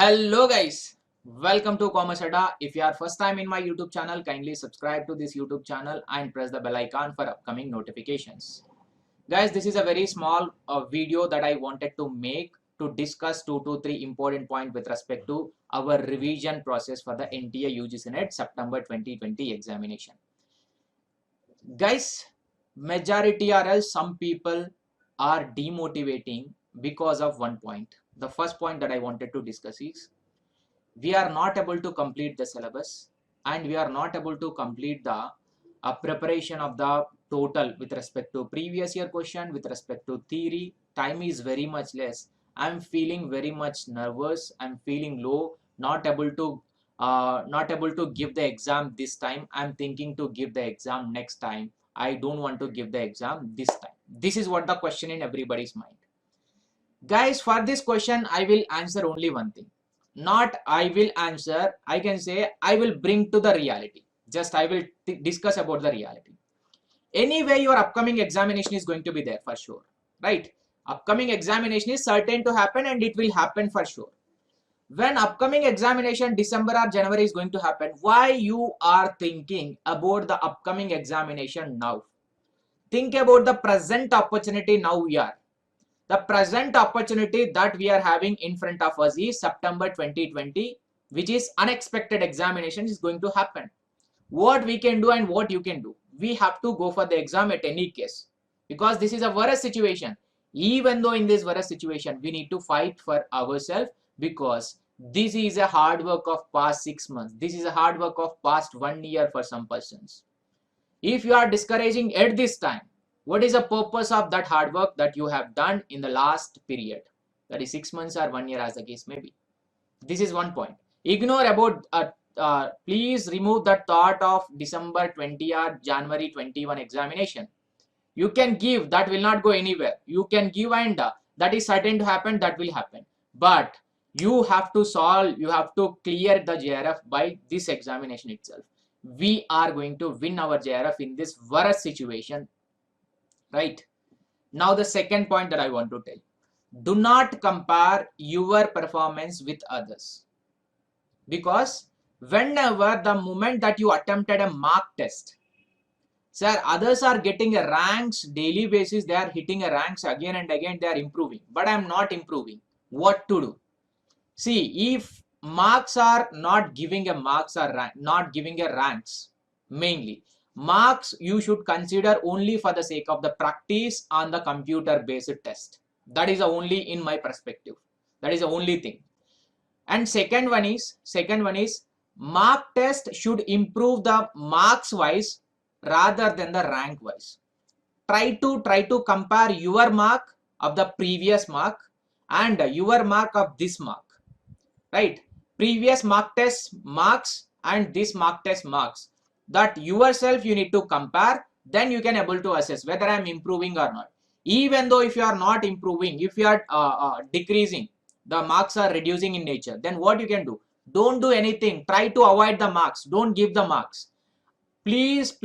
Hello guys, welcome to Commerce Adda. If you are first time in my YouTube channel, kindly subscribe to this YouTube channel and press the bell icon for upcoming notifications. Guys, this is a very small video that I wanted to make to discuss 2 to 3 important points with respect to our revision process for the NTA UGC NET September 2020 examination. Guys, majority or else some people are demotivating because of one point. The first point that I wanted to discuss is we are not able to complete the syllabus and we are not able to complete the preparation of the total with respect to previous year question, with respect to theory. Time is very much less. I'm feeling very much nervous. I'm feeling low, not able to give the exam this time. I'm thinking to give the exam next time. I don't want to give the exam this time. This is what the question in everybody's mind. Guys, for this question I will answer only one thing. Not I will answer, I can say I will bring to the reality. Just I will discuss about the reality. Anyway, your upcoming examination is going to be there for sure, right? Upcoming examination is certain to happen and it will happen for sure. When upcoming examination December or January is going to happen, why you are thinking about the upcoming examination now? Think about the present opportunity now we are. The present opportunity that we are having in front of us is September 2020, which is unexpected examination is going to happen. What we can do and what you can do, we have to go for the exam at any case, because this is a worse situation. Even though in this worse situation we need to fight for ourselves, because this is a hard work of past 6 months, this is a hard work of past 1 year for some persons. If you are discouraging at this time, what is the purpose of that hard work that you have done in the last period? That is 6 months or 1 year as the case may be. This is one point. Ignore about, please remove the thought of December 20 or January 21 examination. You can give, that will not go anywhere. You can give and that is certain to happen, that will happen. But you have to solve, you have to clear the JRF by this examination itself. We are going to win our JRF in this worst situation. Right. Now the second point that I want to tell, do not compare your performance with others, because whenever the moment that you attempted a mock test, sir, others are getting a ranks daily basis, they are hitting a ranks again and again, they are improving, but I am not improving. What to do? See, if marks are not giving a marks or not giving a ranks, mainly marks you should consider only for the sake of the practice on the computer based test. That is only in my perspective, that is the only thing. And second one is mark test should improve the marks wise rather than the rank wise. Try to compare your mark of the previous mark and your mark of this mark, right? Previous mark test marks and this mark test marks, that yourself you need to compare, then you can able to assess whether I am improving or not. Even though if you are not improving, if you are decreasing, the marks are reducing in nature, then what you can do? Don't do anything. Try to avoid the marks, don't give the marks. Please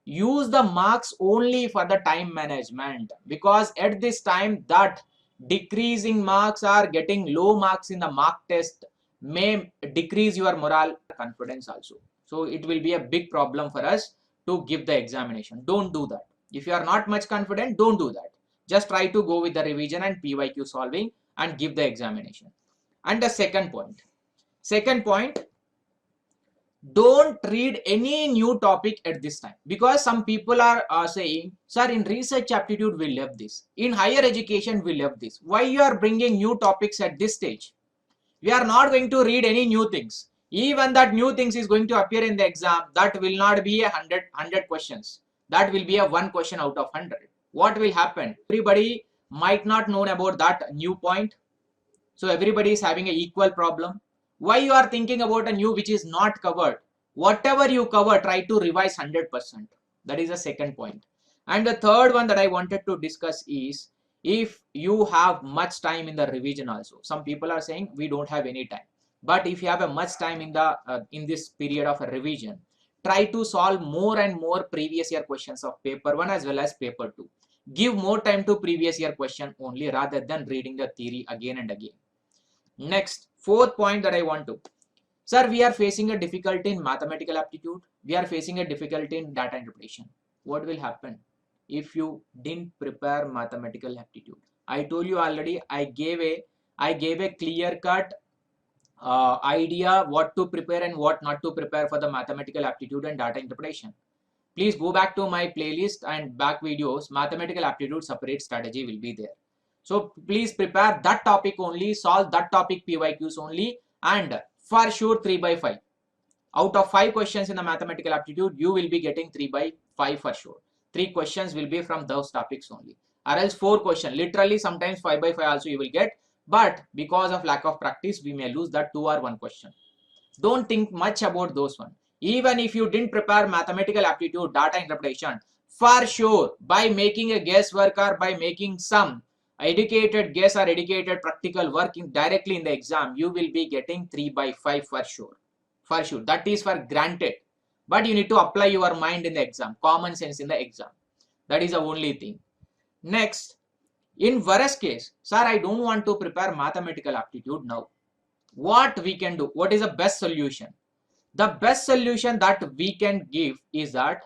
use the marks only for the time management, because at this time that decreasing marks or getting low marks in the mock test may decrease your morale, confidence also. So it will be a big problem for us to give the examination. Don't do that. If you are not much confident, don't do that. Just try to go with the revision and PYQ solving and give the examination. And the second point, don't read any new topic at this time, because some people are saying, sir, in research aptitude we left this, in higher education we left this. Why you are bringing new topics at this stage? We are not going to read any new things. Even that new things is going to appear in the exam, that will not be 100 questions, that will be a 1 question out of 100. What will happen? Everybody might not know about that new point, so everybody is having an equal problem. Why you are thinking about a new which is not covered? Whatever you cover, try to revise 100%. That is the second point. And the third one that I wanted to discuss is, if you have much time in the revision also. Some people are saying we don't have any time, but if you have a much time in the in this period of a revision, try to solve more and more previous year questions of paper 1 as well as paper 2. Give more time to previous year question only rather than reading the theory again and again. Next, Fourth point that I want to, sir, we are facing a difficulty in mathematical aptitude. We are facing a difficulty in data interpretation. What will happen if you didn't prepare mathematical aptitude? I told you already. I gave a clear cut idea what to prepare and what not to prepare for the mathematical aptitude and data interpretation. Please go back to my playlist and back videos. Mathematical aptitude separate strategy will be there. So please prepare that topic only, solve that topic PYQs only, and for sure 3 by 5. Out of 5 questions in the mathematical aptitude, you will be getting 3 by 5 for sure. 3 questions will be from those topics only. Or else 4 questions. Literally sometimes 5 by 5 also you will get. But because of lack of practice, we may lose that 2 or 1 question. Don't think much about those one. Even if you didn't prepare mathematical aptitude, data interpretation, for sure, by making a guesswork or by making some educated guess or educated practical work directly in the exam, you will be getting 3 by 5 for sure. For sure. That is for granted. But you need to apply your mind in the exam, common sense in the exam. That is the only thing. Next, in worst case, sir, I don't want to prepare mathematical aptitude now. What we can do? What is the best solution? The best solution that we can give is that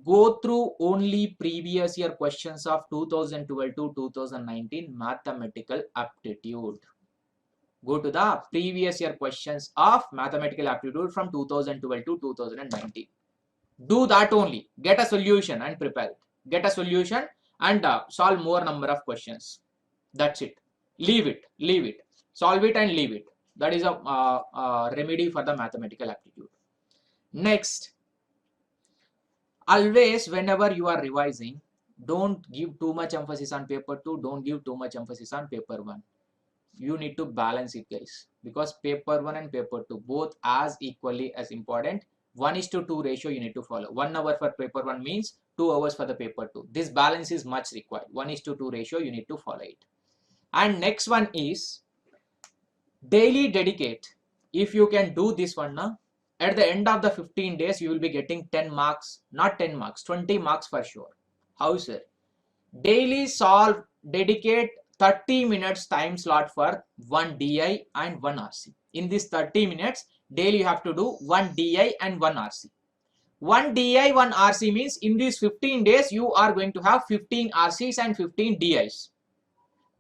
go through only previous year questions of 2012 to 2019 mathematical aptitude. Go to the previous year questions of mathematical aptitude from 2012 to 2019. Do that only. Get a solution and prepare it. Get a solution and solve more number of questions. That's it. Leave it. Leave it. Solve it and leave it. That is a remedy for the mathematical aptitude. Next, always whenever you are revising, don't give too much emphasis on paper 2. Don't give too much emphasis on paper 1. You need to balance it, guys, because paper 1 and paper 2 both as equally as important. 1:2 ratio you need to follow. 1 hour for paper 1 means 2 hours for the paper 2. This balance is much required. 1:2 ratio you need to follow it. And next one is daily dedicate. If you can do this one now, at the end of the 15 days you will be getting 10 marks, not 10 marks, 20 marks for sure. How, sir? Daily solve, dedicate 30 minutes time slot for 1 DI and 1 RC. In this 30 minutes, daily you have to do 1 DI and 1 RC. 1 DI, 1 RC means in these 15 days, you are going to have 15 RCs and 15 DIs.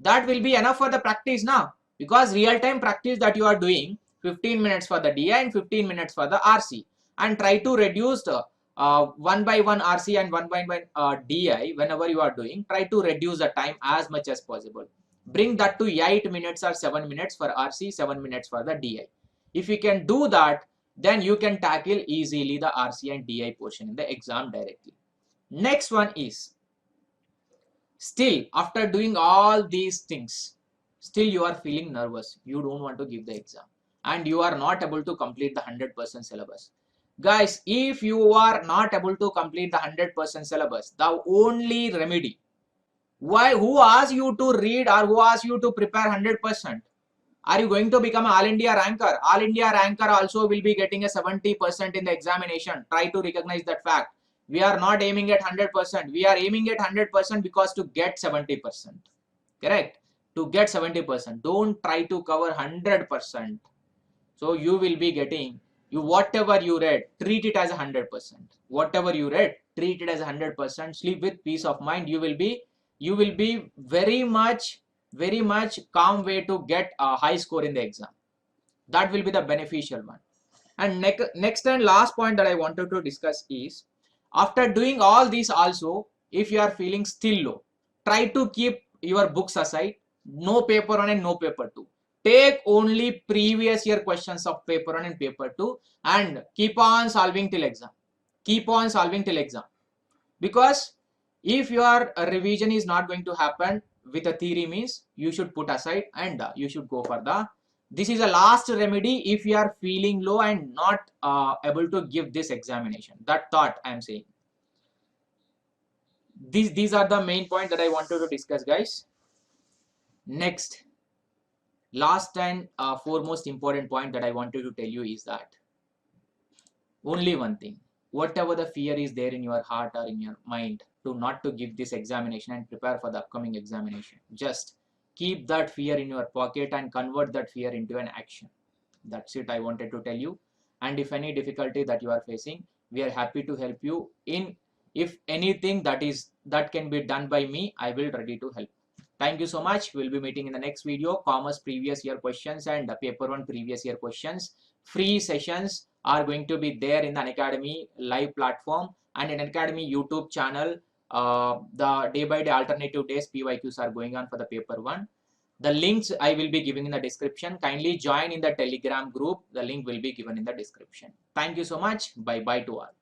That will be enough for the practice now, because real-time practice that you are doing, 15 minutes for the DI and 15 minutes for the RC, and try to reduce the 1 by 1 RC and 1 by 1 DI whenever you are doing. Try to reduce the time as much as possible. Bring that to 8 minutes or 7 minutes for RC, 7 minutes for the DI. If you can do that, then you can tackle easily the RC and DI portion in the exam directly. Next one is, still after doing all these things, still you are feeling nervous. You don't want to give the exam and you are not able to complete the 100% syllabus. Guys, if you are not able to complete the 100% syllabus, the only remedy, who asked you to read or who asked you to prepare 100%? Are you going to become an All India ranker? All India ranker also will be getting a 70% in the examination. Try to recognize that fact. We are not aiming at 100%. We are aiming at 100% because to get 70%. Correct? To get 70%. Don't try to cover 100%. So you will be getting, whatever you read, treat it as 100%. Whatever you read, treat it as 100%. Sleep with peace of mind. You will be very much calm way to get a high score in the exam. That will be the beneficial one. And next and last point that I wanted to discuss is, after doing all this also, if you are feeling still low, try to keep your books aside. No paper 1 and no paper 2. Take only previous year questions of paper 1 and paper 2 and keep on solving till exam. Keep on solving till exam. Because if your revision is not going to happen with a theory means, you should put aside and you should go for the, this is a last remedy if you are feeling low and not able to give this examination. That thought I am saying. These are the main points that I wanted to discuss, guys. Next, last and foremost important point that I wanted to tell you is that only one thing, whatever the fear is there in your heart or in your mind to not to give this examination and prepare for the upcoming examination, just keep that fear in your pocket and convert that fear into an action. That's it I wanted to tell you. And if any difficulty that you are facing, we are happy to help you in, if anything that can be done by me, I will ready to help. Thank you so much. We'll be meeting in the next video. Commerce previous year questions and paper 1 previous year questions. Free sessions are going to be there in the Unacademy live platform and in Unacademy YouTube channel. The day by day alternative days PYQs are going on for the paper 1. The links I will be giving in the description. Kindly join in the Telegram group. The link will be given in the description. Thank you so much. Bye bye to all.